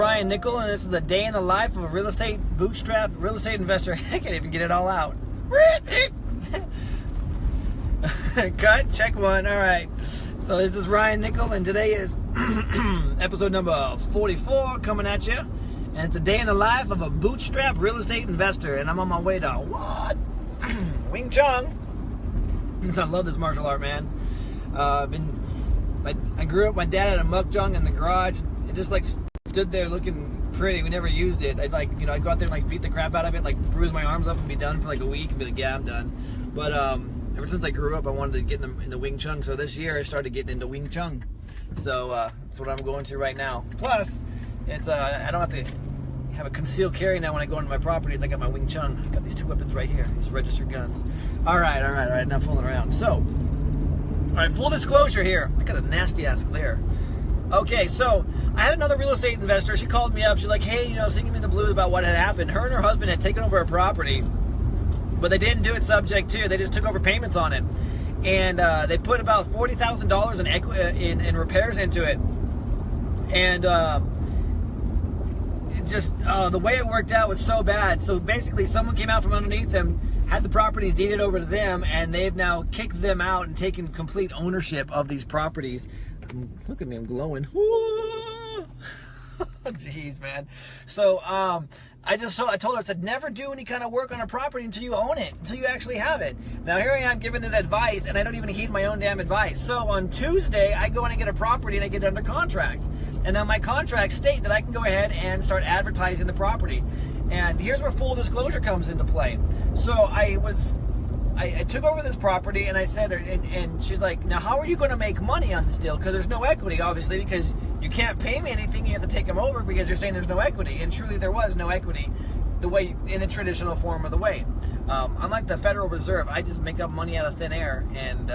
Ryan Nickel, and this is a day in the life of a bootstrap real estate investor. I can't even get it all out. Cut, check one. All right. So this is Ryan Nickel, and today is episode number 44 coming at you. And it's a day in the life of a bootstrap real estate investor, and I'm on my way to what? Wing Chun. I love this martial art, man. I grew up. My dad had a mukjang in the garage. It just like stood there looking pretty. We never used it. I'd go out there and like beat the crap out of it, like bruise my arms up and be done for like a week and be like, yeah, I'm done. But ever since I grew up, I wanted to get in the Wing Chun. So this year I started getting into Wing Chun. So that's what I'm going to right now. Plus, it's I don't have to have a concealed carry now when I go into my properties. I got my Wing Chun. I got these two weapons right here, these registered guns. All right, enough fooling around. So, all right, full disclosure here. I got a nasty ass glare. Okay, so I had another real estate investor. She called me up. She's like, hey, singing me the blues about what had happened. Her and her husband had taken over a property, but they didn't do it subject to. They just took over payments on it, and they put about $40,000 in repairs into it, and it just the way it worked out was so bad. So basically, someone came out from underneath them, had the properties deeded over to them, and they've now kicked them out and taken complete ownership of these properties. Look at me, I'm glowing. Jeez, man. So I told her, I said, never do any kind of work on a property until you own it, until you actually have it. Now here I am giving this advice, and I don't even heed my own damn advice. So on Tuesday, I go in and get a property, and I get it under contract. And now my contracts state that I can go ahead and start advertising the property. And here's where full disclosure comes into play. So I took over this property, and I said, and she's like, now how are you going to make money on this deal? Because there's no equity, obviously, because you can't pay me anything. You have to take them over because you're saying there's no equity. And truly there was no equity in the traditional form of the way. Unlike the Federal Reserve, I just make up money out of thin air and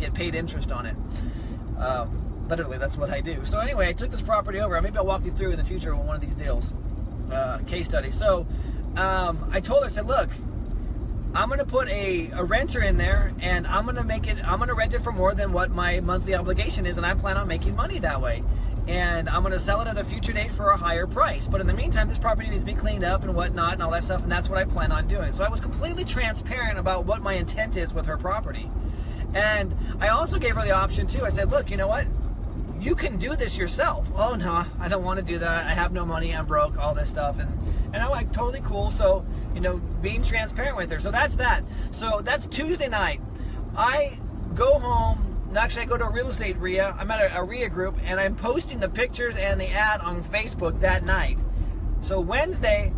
get paid interest on it. Literally, that's what I do. So anyway, I took this property over. Maybe I'll walk you through in the future one of these deals, case study. So I told her, I said, look, I'm going to put a renter in there, and I'm going to rent it for more than what my monthly obligation is, and I plan on making money that way. And I'm going to sell it at a future date for a higher price. But in the meantime, this property needs to be cleaned up and whatnot and all that stuff, and that's what I plan on doing. So I was completely transparent about what my intent is with her property. And I also gave her the option, too. I said, look, you know what? You can do this yourself. Oh, no, I don't want to do that. I have no money. I'm broke, all this stuff. And I'm like, totally cool. So, being transparent with her. So that's that. So that's Tuesday night. I go home. Actually, I go to a real estate RIA. I'm at a RIA group, and I'm posting the pictures and the ad on Facebook that night. So Wednesday,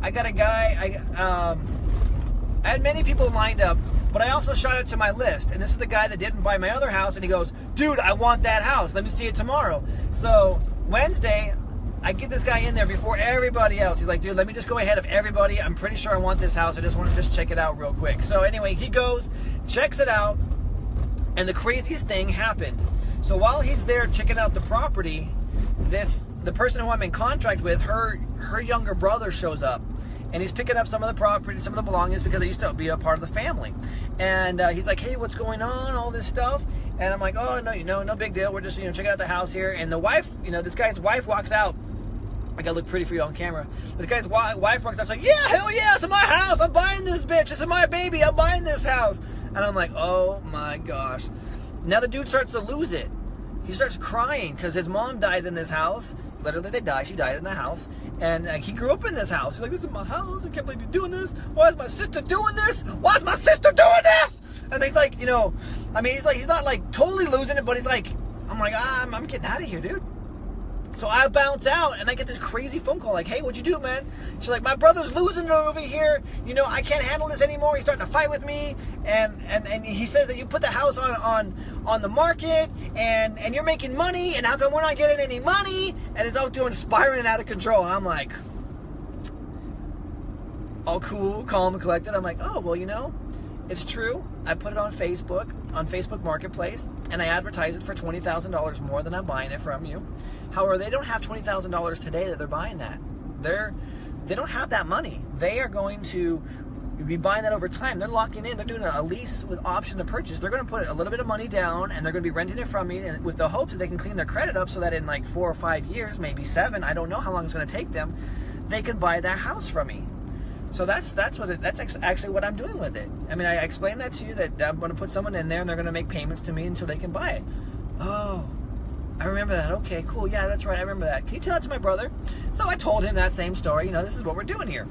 I got a guy. I had many people lined up, but I also shot it to my list. And this is the guy that didn't buy my other house, and he goes, dude, I want that house. Let me see it tomorrow. So Wednesday, I get this guy in there before everybody else. He's like, dude, let me just go ahead of everybody. I'm pretty sure I want this house. I just want to check it out real quick. So anyway, he goes, checks it out, and the craziest thing happened. So while he's there checking out the property, the person who I'm in contract with, her younger brother shows up. And he's picking up some of the property, some of the belongings, because they used to be a part of the family. And he's like, hey, what's going on? All this stuff. And I'm like, oh, no, no big deal. We're just, checking out the house here. And the wife, this guy's wife walks out. I gotta look pretty for you on camera. This guy's wife walks out. She's like, yeah, hell yeah, it's my house. I'm buying this bitch. This is my baby. I'm buying this house. And I'm like, oh my gosh. Now the dude starts to lose it. He starts crying because his mom died in this house. Literally, she died in the house. And he grew up in this house. He's like, this is my house. I can't believe you're doing this. Why is my sister doing this? Why is my sister doing this? And he's like, he's not like totally losing it, but he's like, I'm like, I'm getting out of here, dude. So I bounce out, and I get this crazy phone call like, hey, what'd you do, man? She's like, my brother's losing it over here. I can't handle this anymore. He's starting to fight with me. And he says that you put the house on the market, and you're making money, and how come we're not getting any money? And it's all spiraling out of control. And I'm like, all cool, calm, and collected. I'm like, oh, well, it's true. I put it on Facebook Marketplace, and I advertise it for $20,000 more than I'm buying it from you. However, they don't have $20,000 today that they're buying that. They don't have that money. They are going to you'd be buying that over time. They're locking in. They're doing a lease with option to purchase. They're going to put a little bit of money down, and they're going to be renting it from me, and with the hopes that they can clean their credit up so that in like 4 or 5 years, maybe 7, I don't know how long it's going to take them, they can buy that house from me. So that's actually what I'm doing with it. I mean, I explained that to you, that I'm going to put someone in there and they're going to make payments to me until they can buy it. Oh, I remember that. Okay, cool. Yeah, that's right. I remember that. Can you tell that to my brother? So I told him that same story. This is what we're doing here.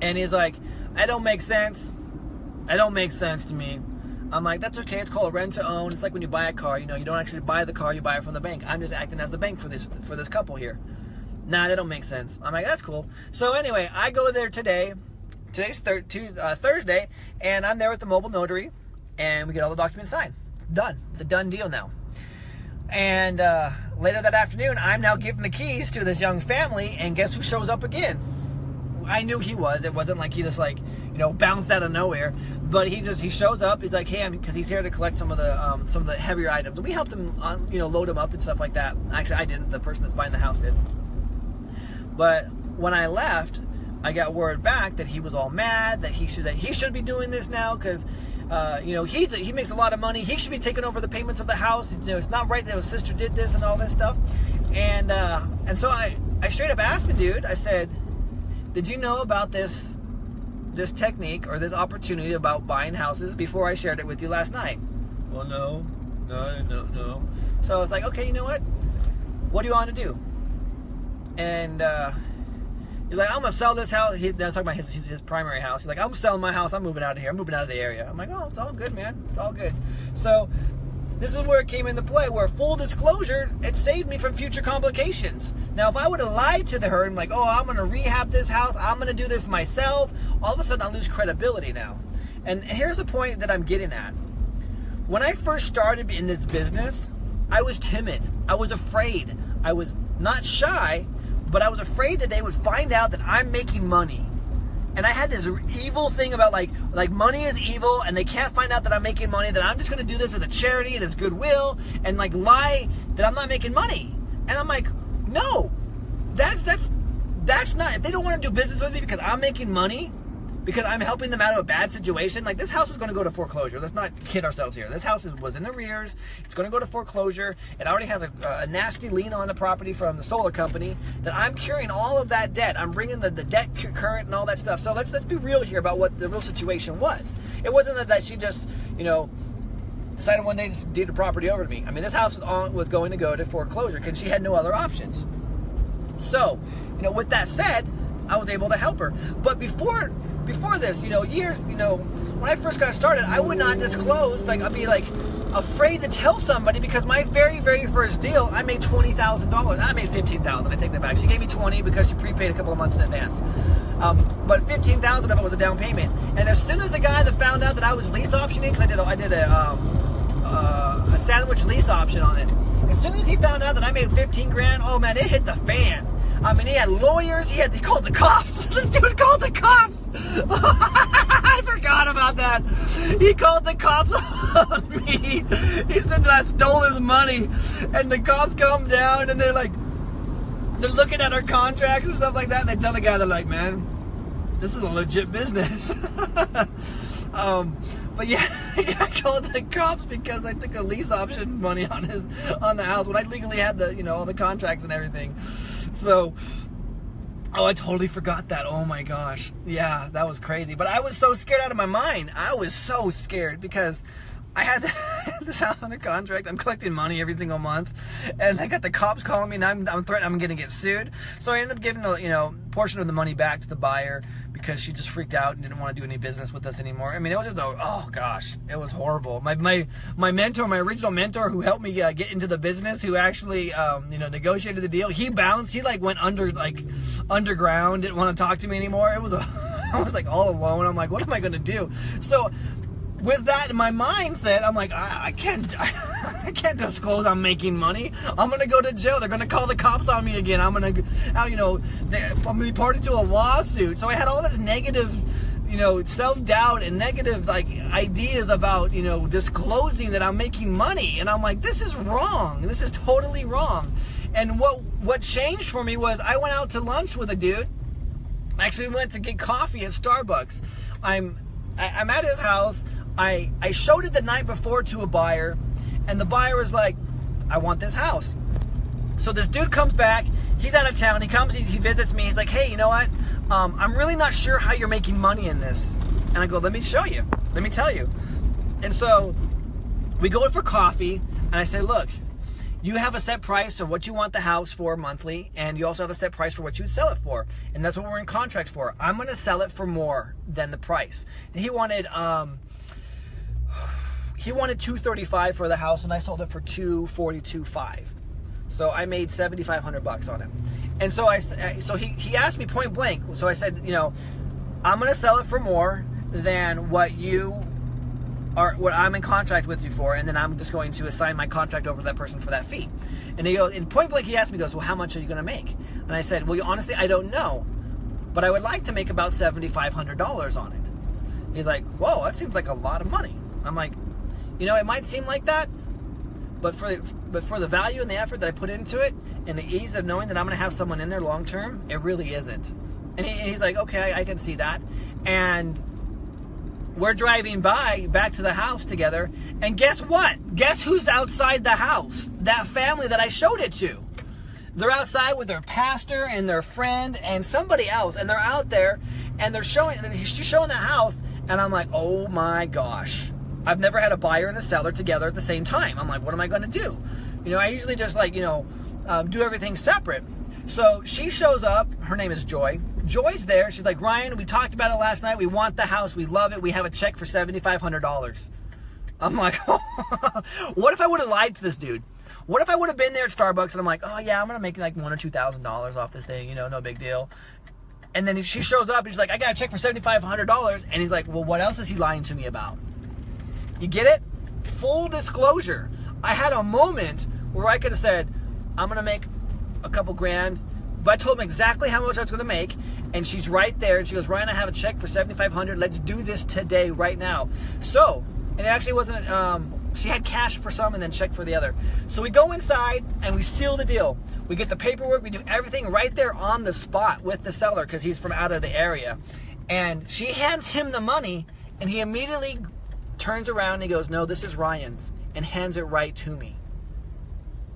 And he's like, that don't make sense. That don't make sense to me. I'm like, that's okay. It's called rent to own. It's like when you buy a car. You don't actually buy the car. You buy it from the bank. I'm just acting as the bank for this couple here. Nah, that don't make sense. I'm like, that's cool. So anyway, I go there today. Today's Thursday, and I'm there with the mobile notary, and we get all the documents signed. Done. It's a done deal now. And later that afternoon, I'm now giving the keys to this young family, and guess who shows up again? I knew he was. It wasn't like he just bounced out of nowhere. But he shows up. He's like, hey, because he's here to collect some of the heavier items. And we helped him, load them up and stuff like that. Actually, I didn't. The person that's buying the house did. But when I left, I got word back that he was all mad, that he should be doing this now because, he makes a lot of money. He should be taking over the payments of the house. It's not right that his sister did this and all this stuff. And so I straight up asked the dude. I said, did you know about this technique or this opportunity about buying houses before I shared it with you last night? Well, no. So I was like, okay, you know what? What do you want to do? And he's like, I'm gonna sell this house. He's talking about his primary house. He's like, I'm selling my house. I'm moving out of here. I'm moving out of the area. I'm like, oh, it's all good, man. It's all good. So this is where it came into play, where full disclosure, it saved me from future complications. Now, if I would have lied to her and like, oh, I'm gonna rehab this house, I'm gonna do this myself, all of a sudden I lose credibility now. And here's the point that I'm getting at. When I first started in this business, I was timid. I was afraid. I was not shy, but I was afraid that they would find out that I'm making money. And I had this evil thing about like money is evil and they can't find out that I'm making money, that I'm just going to do this as a charity and as goodwill and like lie that I'm not making money. And I'm like, no, that's not, if they don't want to do business with me because I'm making money, because I'm helping them out of a bad situation, like this house was going to go to foreclosure. Let's not kid ourselves here. This house was in arrears. It's going to go to foreclosure. It already has a nasty lien on the property from the solar company that I'm curing all of that debt. I'm bringing the debt current and all that stuff. So let's be real here about what the real situation was. It wasn't that she just, decided one day to deed the property over to me. I mean, this house was going to go to foreclosure because she had no other options. So, with that said, I was able to help her. But before this, years, when I first got started, I would not disclose. Like, I'd be like afraid to tell somebody because my very, very first deal, I made $20,000. I made $15,000. I take that back. She gave me $20 because she prepaid a couple of months in advance. But $15,000 of it was a down payment. And as soon as the guy that found out that I was lease optioning, because I did a sandwich lease option on it. As soon as he found out that I made $15,000, oh man, it hit the fan. I mean, he had lawyers. He called the cops. This dude called the cops. I forgot about that. He called the cops on me. He said that I stole his money. And the cops come down and they're looking at our contracts and stuff like that. And they tell the guy, they're like, man, this is a legit business. But yeah, I called the cops because I took a lease option money on the house when I legally had all the contracts and everything. So, I totally forgot that. Oh my gosh. Yeah, that was crazy. But I was so scared out of my mind. I was so scared because I had this house under contract. I'm collecting money every single month, and I got the cops calling me, and I'm threatened I'm going to get sued. So I ended up giving a portion of the money back to the buyer because she just freaked out and didn't want to do any business with us anymore. I mean, it was just oh gosh, it was horrible. My mentor, my original mentor, who helped me get into the business, who actually negotiated the deal, he bounced. He went underground, didn't want to talk to me anymore. It was I was all alone. I'm like, what am I going to do? So with that in my mindset, I'm like, I can't disclose I'm making money. I'm gonna go to jail. They're gonna call the cops on me again. I'm gonna be party to a lawsuit. So I had all this negative, self-doubt and negative ideas about disclosing that I'm making money. And I'm like, this is wrong. This is totally wrong. And what changed for me was I went out to lunch with a dude. Actually, we went to get coffee at Starbucks. I'm at his house. I showed it the night before to a buyer, and the buyer was like, I want this house. So this dude comes back. He's out of town. He comes, he visits me. He's like, hey, you know what? I'm really not sure how you're making money in this. And I go, let me show you. Let me tell you. And so we go in for coffee, and I say, look, you have a set price of what you want the house for monthly, and you also have a set price for what you would sell it for. And that's what we're in contract for. I'm going to sell it for more than the price. And he wanted $235 for the house, and I sold it for $242.5. So I made $7,500 on it. And so he asked me point blank. So I said, you know, I'm going to sell it for more than what I'm in contract with you for, and then I'm just going to assign my contract over to that person for that fee. And he goes, in point blank, he asked me, well, how much are you going to make? And I said, well, honestly, I don't know, but I would like to make about $7,500 on it. He's like, whoa, that seems like a lot of money. I'm like, you know, it might seem like that, but for the value and the effort that I put into it, and the ease of knowing that I'm going to have someone in there long term, it really isn't. And he's like, okay, I can see that. And we're driving back to the house together, and guess what? Guess who's outside the house? That family that I showed it to. They're outside with their pastor and their friend and somebody else, and they're out there, and she's showing the house, and I'm like, oh my gosh. I've never had a buyer and a seller together at the same time. I'm like, what am I going to do? You know, I usually just do everything separate. So she shows up. Her name is Joy. Joy's there. She's like, Ryan, we talked about it last night. We want the house. We love it. We have a check for $7,500. I'm like, what if I would have lied to this dude? What if I would have been there at Starbucks and I'm like, oh yeah, I'm going to make like $1,000 or $2,000 off this thing, you know, no big deal. And then she shows up and she's like, I got a check for $7,500. And he's like, well, what else is he lying to me about? You get it? Full disclosure. I had a moment where I could have said, I'm going to make a couple grand, but I told him exactly how much I was going to make, and she's right there, and she goes, Ryan, I have a check for $7,500. Let's do this today, right now. So, and it actually wasn't, she had cash for some and then check for the other. So we go inside, and we seal the deal. We get the paperwork. We do everything right there on the spot with the seller because he's from out of the area. And she hands him the money, and he immediately turns around and he goes, no, this is Ryan's, and hands it right to me.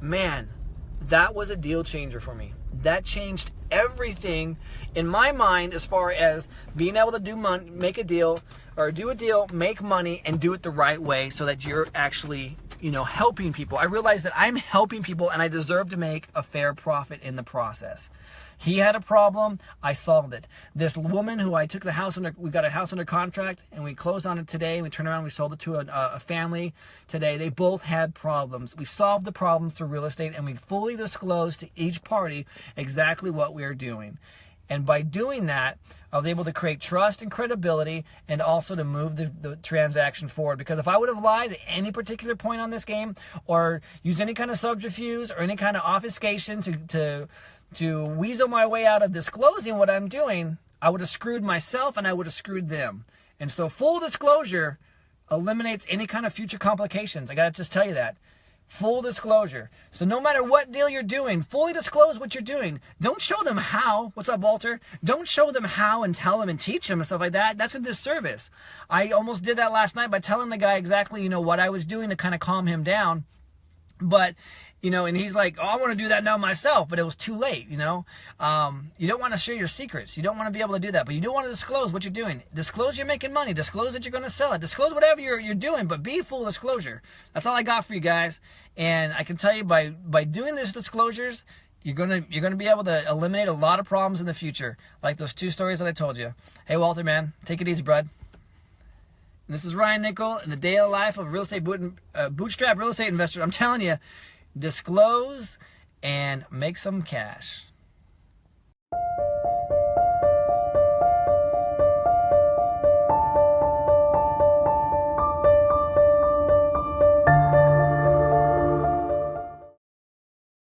Man, that was a deal changer for me. That changed everything in my mind as far as being able to make a deal, or do a deal, make money, and do it the right way so that you're actually, you know, helping people. I realized that I'm helping people and I deserve to make a fair profit in the process. He had a problem, I solved it. This woman who I took the house under, we got a house under contract and we closed on it today. We turned around, we sold it to a family today. They both had problems. We solved the problems through real estate, and we fully disclosed to each party exactly what we are doing. And by doing that, I was able to create trust and credibility, and also to move the transaction forward. Because if I would have lied at any particular point on this game, or used any kind of subterfuge or any kind of obfuscation to weasel my way out of disclosing what I'm doing, I would have screwed myself and I would have screwed them. And so full disclosure eliminates any kind of future complications. I got to just tell you that. Full disclosure. So no matter what deal you're doing, fully disclose what you're doing. Don't show them how. What's up, Walter? Don't show them how and tell them and teach them and stuff like that. That's a disservice. I almost did that last night by telling the guy exactly, you know, what I was doing to kind of calm him down. But, you know, and he's like, oh, I want to do that now myself, but it was too late, you know. You don't want to share your secrets. You don't want to be able to do that, but you do want to disclose what you're doing. Disclose you're making money. Disclose that you're going to sell it. Disclose whatever you're doing, but be full disclosure. That's all I got for you guys. And I can tell you by doing these disclosures, you're gonna be able to eliminate a lot of problems in the future, like those 2 stories that I told you. Hey, Walter, man, take it easy, bud. And this is Ryan Nickel in the daily life of bootstrap real estate investor. I'm telling you, disclose and make some cash.